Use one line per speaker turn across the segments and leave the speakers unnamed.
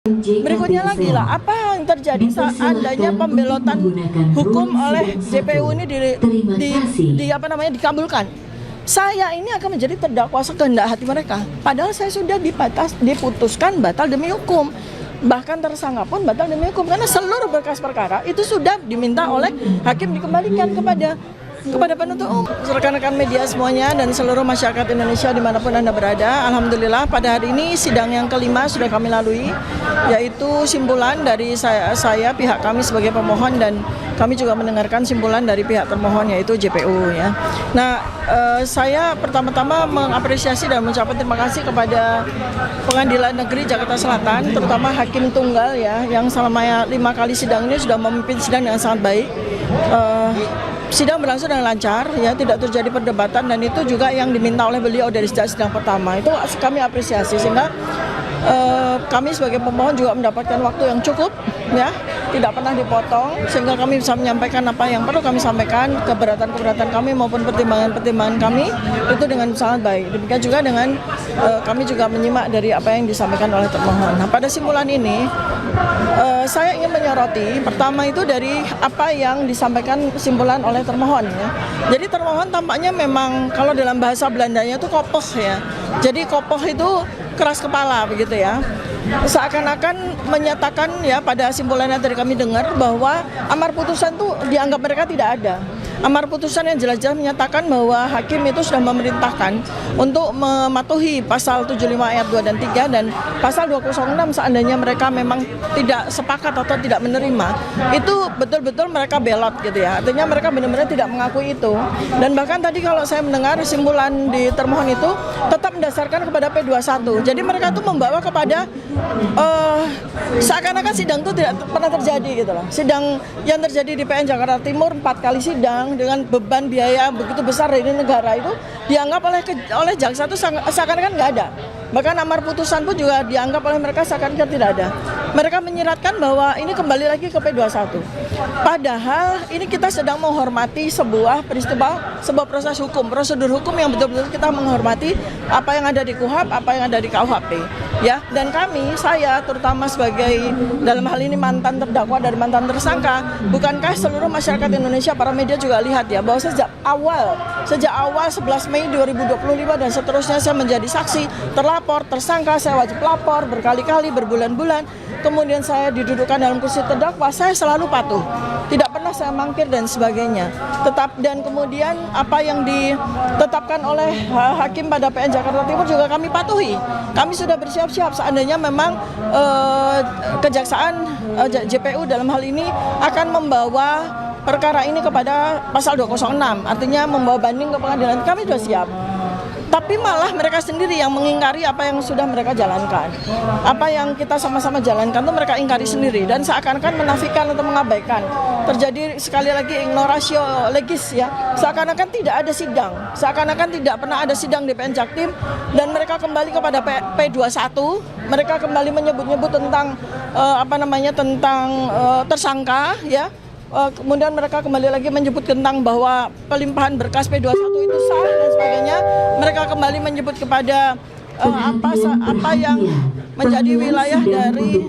Berikutnya lagi lah, apa yang terjadi saat adanya pembelotan hukum oleh JPU ini dikabulkan. Saya ini akan menjadi terdakwa sekehendak hati mereka. Padahal saya sudah diputuskan batal demi hukum. Bahkan tersangka pun batal demi hukum karena seluruh berkas perkara itu sudah diminta oleh hakim dikembalikan kepada penuntut umum. Rekan-rekan media semuanya dan seluruh masyarakat Indonesia dimanapun Anda berada, alhamdulillah pada hari ini sidang yang kelima sudah kami lalui, yaitu simpulan dari saya pihak kami sebagai pemohon, dan kami juga mendengarkan simpulan dari pihak termohon yaitu JPU ya. Nah, saya pertama-tama mengapresiasi dan mengucapkan terima kasih kepada Pengadilan Negeri Jakarta Selatan, terutama Hakim Tunggal ya, yang selama 5 kali sidang ini sudah memimpin sidang dengan sangat baik. Sidang berlangsung dengan lancar, ya, tidak terjadi perdebatan, dan itu juga yang diminta oleh beliau dari sejak sidang pertama. Itu kami apresiasi, sehingga kami sebagai pemohon juga mendapatkan waktu yang cukup, ya, tidak pernah dipotong, sehingga kami bisa menyampaikan apa yang perlu kami sampaikan, keberatan-keberatan kami maupun pertimbangan-pertimbangan kami itu dengan sangat baik. Demikian juga dengan kami juga menyimak dari apa yang disampaikan oleh termohon. Nah, pada simpulan ini saya ingin menyoroti pertama itu dari apa yang disampaikan kesimpulan oleh termohon ya. Jadi termohon tampaknya memang kalau dalam bahasa Belandanya itu kopoh ya. Jadi kopoh itu keras kepala begitu ya. Seakan-akan menyatakan ya pada simpulannya tadi kami dengar bahwa amar putusan itu dianggap mereka tidak ada. Amar putusan yang jelas-jelas menyatakan bahwa hakim itu sudah memerintahkan untuk mematuhi pasal 75 ayat 2 dan 3 dan pasal 206 seandainya mereka memang tidak sepakat atau tidak menerima. Itu betul-betul mereka belot gitu ya. Artinya mereka benar-benar tidak mengakui itu. Dan bahkan tadi kalau saya mendengar simpulan di termohon itu tetap mendasarkan kepada P21. Jadi mereka itu membawa kepada seakan-akan sidang itu tidak pernah terjadi gitu loh. Sidang yang terjadi di PN Jakarta Timur 4 kali sidang dengan beban biaya begitu besar dari negara itu dianggap oleh jaksa itu seakan-akan nggak ada. Bahkan amar putusan pun juga dianggap oleh mereka seakan-akan tidak ada. Mereka menyiratkan bahwa ini kembali lagi ke P21. Padahal ini kita sedang menghormati sebuah peristiwa, sebuah proses hukum, prosedur hukum yang betul-betul kita menghormati apa yang ada di KUHP, apa yang ada di KUHP. Ya, dan saya terutama sebagai dalam hal ini mantan terdakwa dan mantan tersangka, bukankah seluruh masyarakat Indonesia, para media juga lihat ya bahwa sejak awal 11 Mei 2025 dan seterusnya saya menjadi saksi, terlapor, tersangka, saya wajib lapor berkali-kali berbulan-bulan. Kemudian saya didudukkan dalam kursi terdakwa, saya selalu patuh. Tidak pernah saya mangkir dan sebagainya. Dan kemudian apa yang ditetapkan oleh hakim pada PN Jakarta Timur juga kami patuhi. Kami sudah bersiap-siap seandainya memang kejaksaan JPU dalam hal ini akan membawa perkara ini kepada pasal 206, artinya membawa banding ke pengadilan. Kami sudah siap. Tapi malah mereka sendiri yang mengingkari apa yang sudah mereka jalankan. Apa yang kita sama-sama jalankan itu mereka ingkari sendiri dan seakan-akan menafikan atau mengabaikan. Terjadi sekali lagi ignoratio legis ya. Seakan-akan tidak ada sidang. Seakan-akan tidak pernah ada sidang di PN Jaktim dan mereka kembali kepada P21. Mereka kembali menyebut-nyebut tentang tentang tersangka ya. Kemudian mereka kembali lagi menyebut tentang bahwa pelimpahan berkas P21 itu sah dan sebagainya. Mereka kembali menyebut kepada apa yang menjadi wilayah dari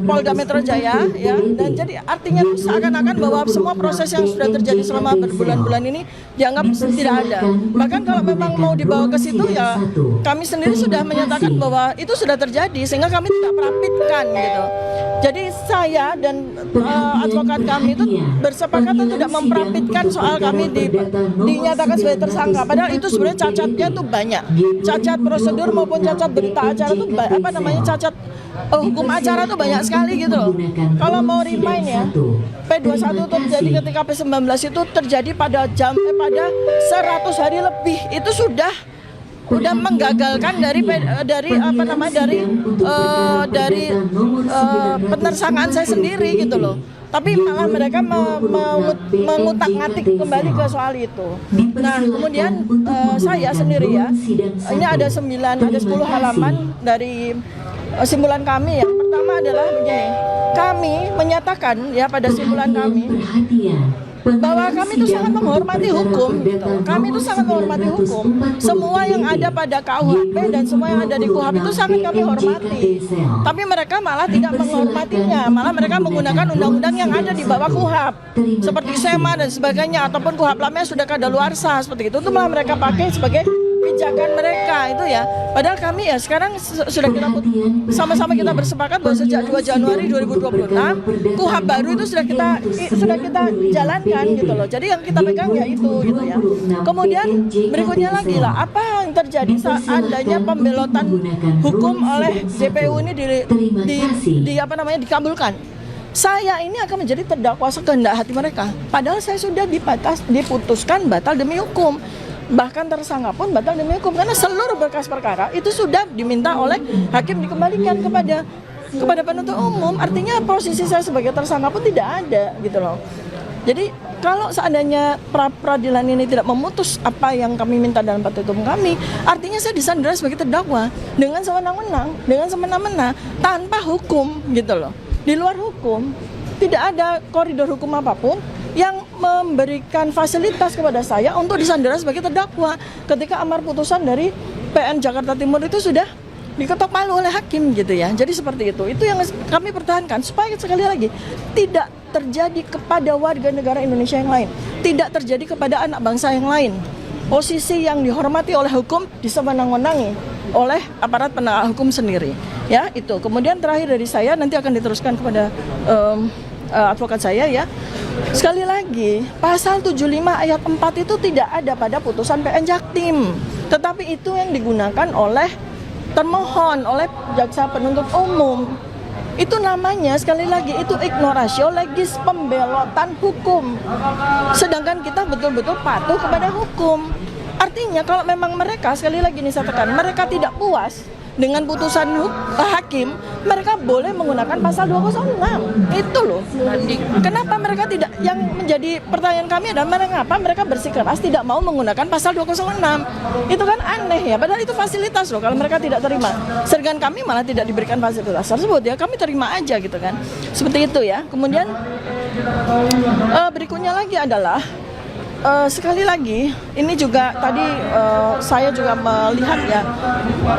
Polda Metro Jaya ya, dan jadi artinya seakan-akan bahwa semua proses yang sudah terjadi selama berbulan-bulan ini dianggap tidak ada. Bahkan kalau memang mau dibawa ke situ ya kami sendiri sudah menyatakan bahwa itu sudah terjadi sehingga kami tidak merapitkan gitu. Jadi saya dan advokat kami itu bersepakat untuk tidak memprapitkan soal kami dinyatakan sebagai tersangka. Padahal itu sebenarnya cacatnya tuh banyak. Cacat prosedur maupun cacat berita acara tuh cacat hukum acara tuh banyak sekali gitu loh. Kalau mau remind ya, P21 itu terjadi ketika P19 itu terjadi pada 100 hari lebih. Itu sudah menggagalkan dari penersangkaan saya sendiri gitu loh. Tapi malah mereka mengutak-ngatik kembali ke soal itu. Nah, kemudian saya sendiri ya, ini ada 10 halaman dari simpulan kami. Yang pertama adalah begini, kami menyatakan ya pada simpulan kami bahwa kami itu sangat menghormati hukum gitu. Kami itu sangat menghormati hukum. Semua yang ada pada KUHP dan semua yang ada di KUHP itu sangat kami hormati. Tapi mereka malah tidak menghormatinya, malah mereka menggunakan undang-undang yang ada di bawah KUHP seperti SEMA dan sebagainya, ataupun KUHP lamanya sudah kadaluarsa seperti itu malah mereka pakai sebagai pijakan mereka itu ya. Padahal kami ya sekarang sudah sama-sama kita bersepakat bahwa sejak 2 Januari 2026 KUHP baru itu sudah kita jalankan gitu loh. Jadi yang kita pegang ya itu gitu ya. Kemudian berikutnya lagi lah, apa yang terjadi saat adanya pembelotan hukum oleh JPU ini dikabulkan. Saya ini akan menjadi terdakwa sekehendak hati mereka. Padahal saya sudah diputuskan batal demi hukum. Bahkan tersangka pun batal demi hukum karena seluruh berkas perkara itu sudah diminta oleh hakim dikembalikan kepada penuntut umum. Artinya posisi saya sebagai tersangka pun tidak ada gitu loh. Jadi kalau seandainya peradilan ini tidak memutus apa yang kami minta dalam petitum kami, artinya saya disandera sebagai terdakwa dengan semena-mena tanpa hukum gitu loh. Di luar hukum, tidak ada koridor hukum apapun yang memberikan fasilitas kepada saya untuk disandera sebagai terdakwa ketika amar putusan dari PN Jakarta Timur itu sudah diketok palu oleh hakim gitu ya. Jadi seperti itu yang kami pertahankan supaya sekali lagi tidak terjadi kepada warga negara Indonesia yang lain, tidak terjadi kepada anak bangsa yang lain. Posisi yang dihormati oleh hukum disewenang-wenangi oleh aparat penegak hukum sendiri. Ya, itu. Kemudian terakhir dari saya nanti akan diteruskan kepada advokat saya ya. Sekali lagi, pasal 75 ayat 4 itu tidak ada pada putusan PN Jaktim. Tetapi itu yang digunakan oleh termohon, oleh jaksa penuntut umum. Itu namanya sekali lagi itu ignoratio legis, pembelotan hukum. Sedangkan kita betul-betul patuh kepada hukum. Artinya kalau memang mereka, sekali lagi nih saya tekan, mereka tidak puas dengan putusan hakim, mereka boleh menggunakan pasal 206. Itu loh. Kenapa mereka tidak, yang menjadi pertanyaan kami adalah mengapa mereka bersikeras tidak mau menggunakan pasal 206. Itu kan aneh ya, padahal itu fasilitas loh kalau mereka tidak terima. Sedangkan kami malah tidak diberikan fasilitas tersebut ya, kami terima aja gitu kan. Seperti itu ya. Kemudian berikutnya lagi adalah sekali lagi, ini juga tadi saya juga melihat ya,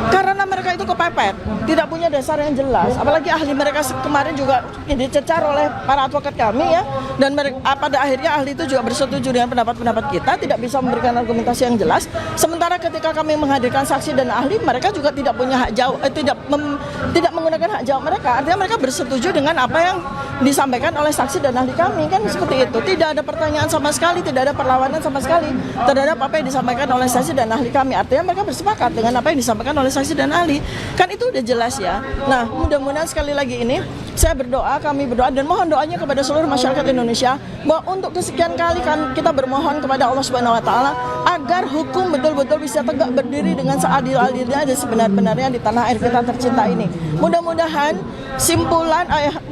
karena mereka itu kepepet, tidak punya dasar yang jelas, apalagi ahli mereka kemarin juga dicecar oleh para advokat kami ya, dan pada akhirnya ahli itu juga bersetuju dengan pendapat-pendapat kita, tidak bisa memberikan argumentasi yang jelas. Sementara ketika kami menghadirkan saksi dan ahli, mereka juga tidak punya hak jawab, tidak menggunakan hak jawab mereka. Artinya mereka bersetuju dengan apa yang disampaikan oleh saksi dan ahli kami, kan seperti itu. Tidak ada pertanyaan sama sekali, tidak ada perlawanan sama sekali terhadap apa yang disampaikan oleh saksi dan ahli kami. Artinya mereka bersepakat dengan apa yang disampaikan oleh saksi dan ahli. Kan itu udah jelas ya. Nah, mudah-mudahan sekali lagi ini saya berdoa, kami berdoa dan mohon doanya kepada seluruh masyarakat Indonesia bahwa untuk kesekian kali kita bermohon kepada Allah Subhanahu wa taala agar hukum betul-betul bisa tegak berdiri dengan seadil-adilnya dan sebenar-benarnya di tanah air kita tercinta ini. Mudah-mudahan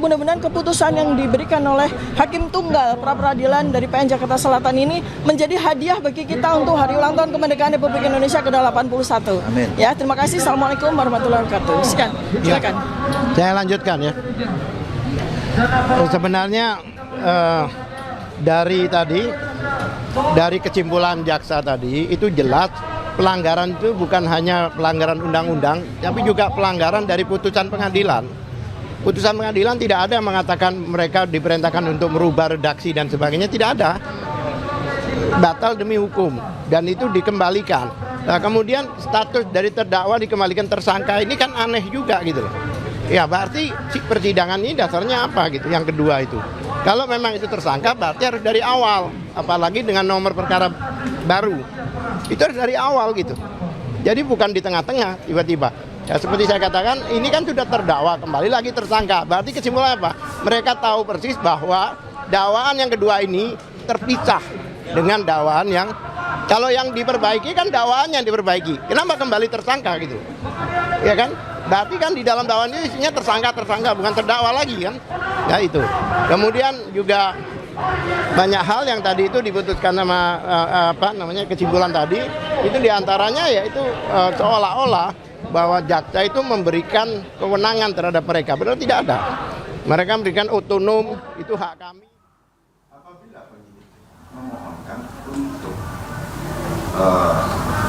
mudah-mudahan keputusan yang diberikan oleh Hakim Tunggal pra-peradilan dari PN Jakarta Selatan ini menjadi hadiah bagi kita untuk hari ulang tahun kemerdekaan Republik Indonesia ke-81.
Amin.
Ya, terima kasih. Assalamualaikum warahmatullahi wabarakatuh. Silakan.
Saya lanjutkan ya. Sebenarnya dari kesimpulan jaksa tadi itu jelas pelanggaran itu bukan hanya pelanggaran undang-undang, tapi juga pelanggaran dari putusan pengadilan. Putusan pengadilan tidak ada yang mengatakan mereka diperintahkan untuk merubah redaksi dan sebagainya, tidak ada. Batal demi hukum dan itu dikembalikan. Nah, kemudian status dari terdakwa dikembalikan tersangka, ini kan aneh juga gitu loh. Ya berarti persidangan ini dasarnya apa gitu. Yang kedua itu, kalau memang itu tersangka berarti harus dari awal, apalagi dengan nomor perkara baru. Itu harus dari awal gitu. Jadi bukan di tengah-tengah tiba-tiba. Ya seperti saya katakan, ini kan sudah terdakwa, kembali lagi tersangka. Berarti kesimpulannya apa? Mereka tahu persis bahwa dakwaan yang kedua ini terpisah dengan dakwaan yang, kalau yang diperbaiki kan dakwaannya yang diperbaiki. Kenapa kembali tersangka gitu? Ya kan? Berarti kan di dalam dakwaan ini isinya tersangka, bukan terdakwa lagi kan? Ya itu. Kemudian juga banyak hal yang tadi itu diputuskan sama kesimpulan tadi, itu diantaranya yaitu seolah-olah bahwa jaksa itu memberikan kewenangan terhadap mereka. Benar tidak ada. Mereka memberikan otonom, itu hak kami.
memohonkan untuk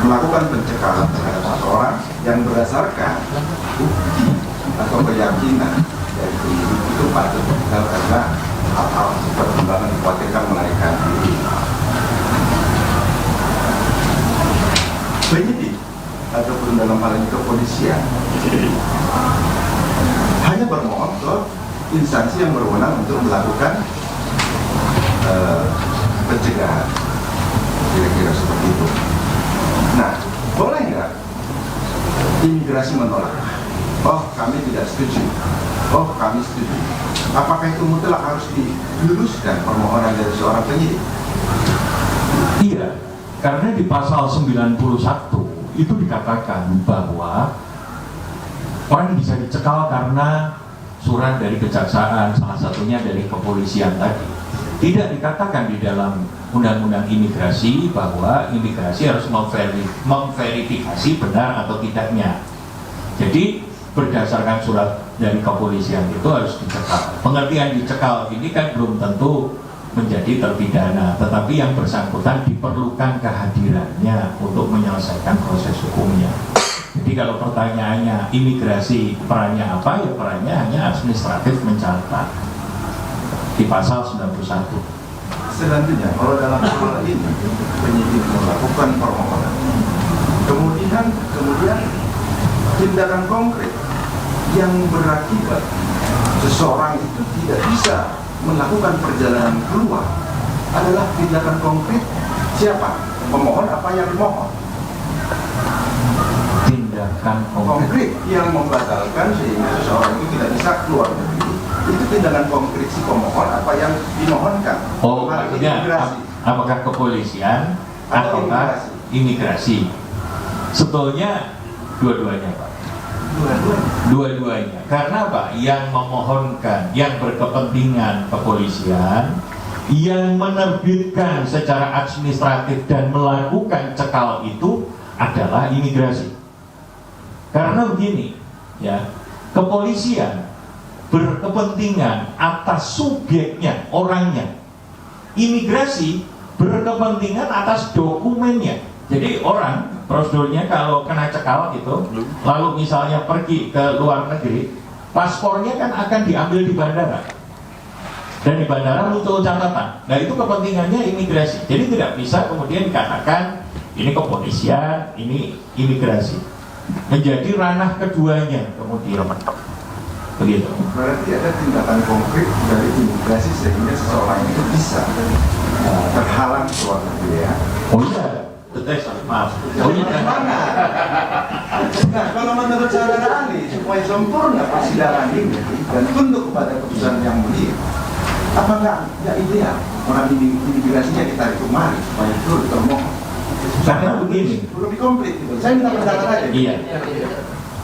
melakukan pencekalan terhadap seseorang yang berdasarkan bukti atau keyakinan dari penyidik itu patut ditinggal karena hal-hal perkembangan dikhawatirkan melarikan diri. Penyidik ataupun dalam hal ini kepolisian hanya bermohon ke instansi yang berwenang untuk melakukan pencegahan, kira-kira seperti itu. Nah, boleh nggak imigrasi menolak? Oh, kami tidak setuju. Oh, kami setuju. Apakah itu mutlak harus diluruskan permohonan dari seorang penyidik?
Iya, karena di pasal 91 itu dikatakan bahwa orang bisa dicekal karena surat dari kejaksaan, salah satunya dari kepolisian tadi. Tidak dikatakan di dalam undang-undang imigrasi bahwa imigrasi harus memverifikasi benar atau tidaknya. Jadi berdasarkan surat dari kepolisian itu harus dicekal. Pengertian dicekal ini kan belum tentu menjadi terpidana, tetapi yang bersangkutan diperlukan kehadirannya untuk menyelesaikan proses hukumnya. Jadi kalau pertanyaannya imigrasi perannya apa, ya perannya hanya administratif mencatat di pasal 91.
Selanjutnya, kalau dalam hal ini penyidik melakukan permohonan, kemudian tindakan konkret yang berakibat seseorang itu tidak bisa melakukan perjalanan keluar adalah tindakan konkret siapa? Pemohon apa yang dimohon?
Tindakan
Konkret yang membatalkan sehingga seseorang itu tidak bisa keluar negeri. Itu tindakan konkret si pemohon apa yang dimohonkan?
Oh, maksudnya apakah kepolisian ataukah imigrasi? Sebetulnya dua-duanya, Pak. Dua-duanya. Karena apa? Yang memohonkan, yang berkepentingan kepolisian, yang menerbitkan secara administratif dan melakukan cekal itu adalah imigrasi. Karena begini, ya, kepolisian berkepentingan atas subjeknya, orangnya. Imigrasi berkepentingan atas dokumennya. Jadi orang prosedurnya kalau kena cekal gitu, lalu misalnya pergi ke luar negeri, paspornya kan akan diambil di bandara. Dan di bandara muncul catatan. Nah, itu kepentingannya imigrasi. Jadi tidak bisa kemudian dikatakan ini kepolisian, ini imigrasi. Menjadi ranah keduanya kemudian. Begitu.
Berarti ada tindakan konkret dari imigrasi sehingga seseorang itu bisa terhalang keluar negeri, ya.
Oh iya, maaf. Oh iya.
Nah, kalau menurut saudara ahli, supaya sempurna persidangan ini dan tunduk kepada keputusan yang mulia, apakah tidak ideal orang imigrasinya ditarik kemari supaya itu termohon?
Karena begini.
Belum dikomplit gitu. Saya minta pendapat aja.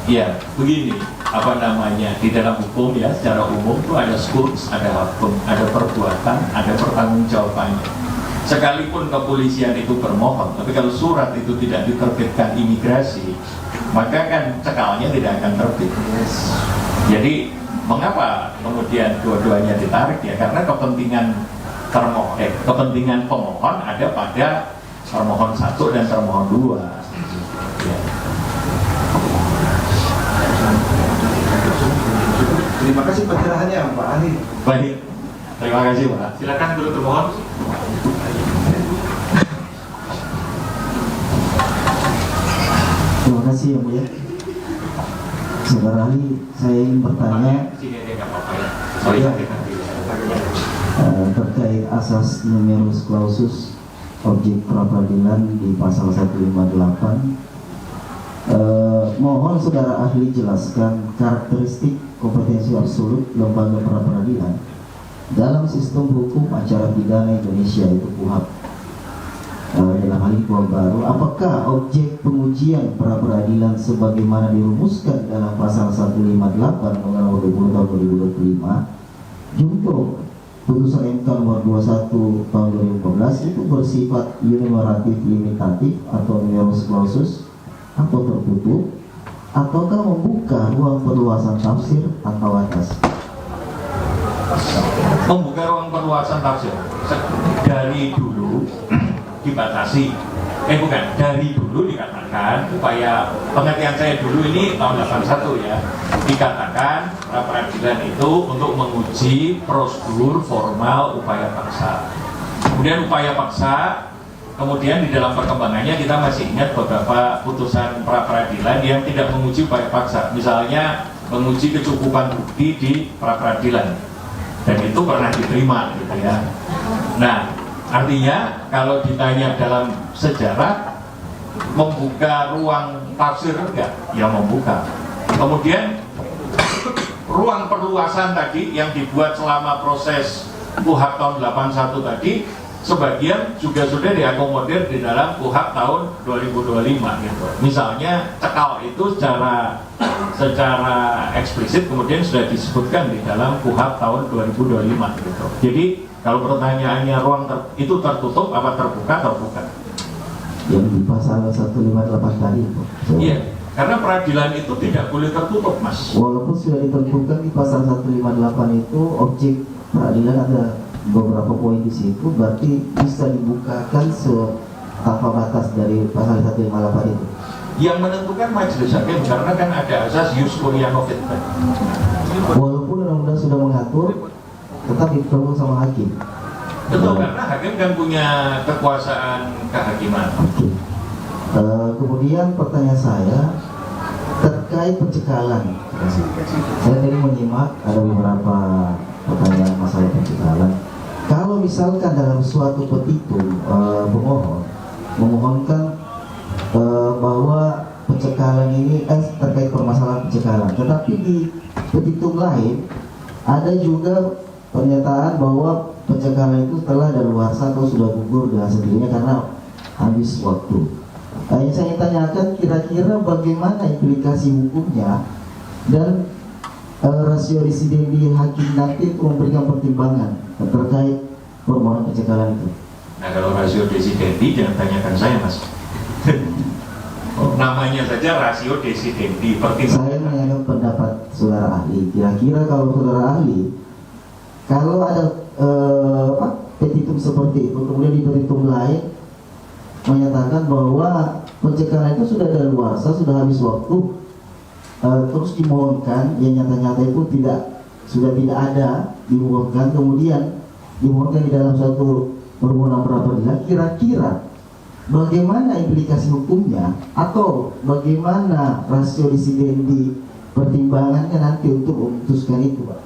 Iya, begini. Apa namanya, di dalam hukum ya, secara umum itu ada skurs, ada hukum, ada perbuatan, ada pertanggungjawabannya. Sekalipun kepolisian itu bermohon, tapi kalau surat itu tidak diterbitkan imigrasi, maka kan cekalnya tidak akan terbit. Jadi mengapa kemudian dua-duanya ditarik ya? Karena kepentingan pemohon ada pada termohon 1 dan termohon 2. Ya.
Terima kasih pencerahannya Pak ahli.
Baik, terima kasih Pak. Silakan dulu termohon.
Terima kasih yang mulia. Saudara ahli, saya ingin bertanya terkait asas numerus clausus objek pra-peradilan di pasal 158. Mohon saudara ahli jelaskan karakteristik kompetensi absolut lembaga pra-peradilan dalam sistem hukum acara pidana Indonesia, itu KUHAP. Dalam hal ini KUHAP baru, apakah objek pengujian pra-peradilan sebagaimana dirumuskan dalam pasal 158 Undang-Undang Nomor 20 Tahun 2025 junto putusan MK Nomor 21 Tahun 2014 itu bersifat enumeratif limitatif atau numerus clausus atau tertutup, ataukah membuka ruang perluasan tafsir atau atas?
membuka ruang perluasan tafsir. Dari dulu dibatasi, dari dulu dikatakan, upaya pengertian saya dulu ini tahun 81 ya, dikatakan pra peradilan itu untuk menguji prosedur formal upaya paksa. Kemudian upaya paksa, kemudian di dalam perkembangannya kita masih ingat beberapa putusan pra peradilan yang tidak menguji upaya paksa, misalnya menguji kecukupan bukti di pra peradilan, dan itu pernah diterima gitu ya. Nah, artinya kalau ditanya dalam sejarah membuka ruang tafsir enggak? Ya membuka. Kemudian ruang perluasan tadi yang dibuat selama proses KUHP tahun 81 tadi sebagian juga sudah diakomodir di dalam KUHP tahun 2025 gitu. Misalnya cekal itu secara eksplisit kemudian sudah disebutkan di dalam KUHP tahun 2025 gitu. Jadi kalau pertanyaannya ruang itu tertutup apa terbuka? Terbuka.
Yang di pasal 158 tadi itu.
Iya, karena peradilan itu tidak boleh tertutup, Mas.
Walaupun sudah ditentukan di pasal 158 itu objek peradilan ada beberapa poin di situ, berarti bisa dibukakan tanpa batas dari pasal 158 itu.
Yang menentukan majelis hakim karena kan ada asas jus curia non fit.
Walaupun undang-undang sudah mengatur, tetap diperlukan sama hakim.
Betul, karena hakim kan punya kekuasaan kehakiman.
Oke. Kemudian pertanyaan saya terkait pencekalan. Saya tadi menyimak ada beberapa pertanyaan masalah pencekalan. Kalau misalkan dalam suatu petitum pemohon memohonkan bahwa pencekalan ini terkait permasalahan pencekalan, tetapi di petitum lain ada juga pernyataan bahwa pencekalan itu telah daluarsa atau sudah gugur dengan sendirinya karena habis waktu. Yang saya tanyakan kira-kira bagaimana implikasi hukumnya dan rasio residendi hakim nanti untuk memberikan pertimbangan terkait permohonan pencekalan itu.
Nah, kalau rasio desidendi jangan tanyakan saya, Mas. Namanya saja rasio desidendi.
Saya menanyakan pendapat saudara ahli. Kira-kira kalau saudara ahli, kalau ada petitum seperti itu, kemudian di petitum lain menyatakan bahwa pencekalan itu sudah daluarsa, sudah habis waktu, terus dimohonkan, yang nyata-nyata itu sudah tidak ada, dimohonkan, kemudian dimohonkan di dalam suatu permohonan pra peradilan, kira-kira bagaimana implikasi hukumnya atau bagaimana rasio disidendi pertimbangannya nanti untuk memutuskan itu, Pak?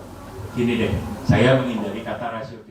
Gini deh, saya menghindari kata rasio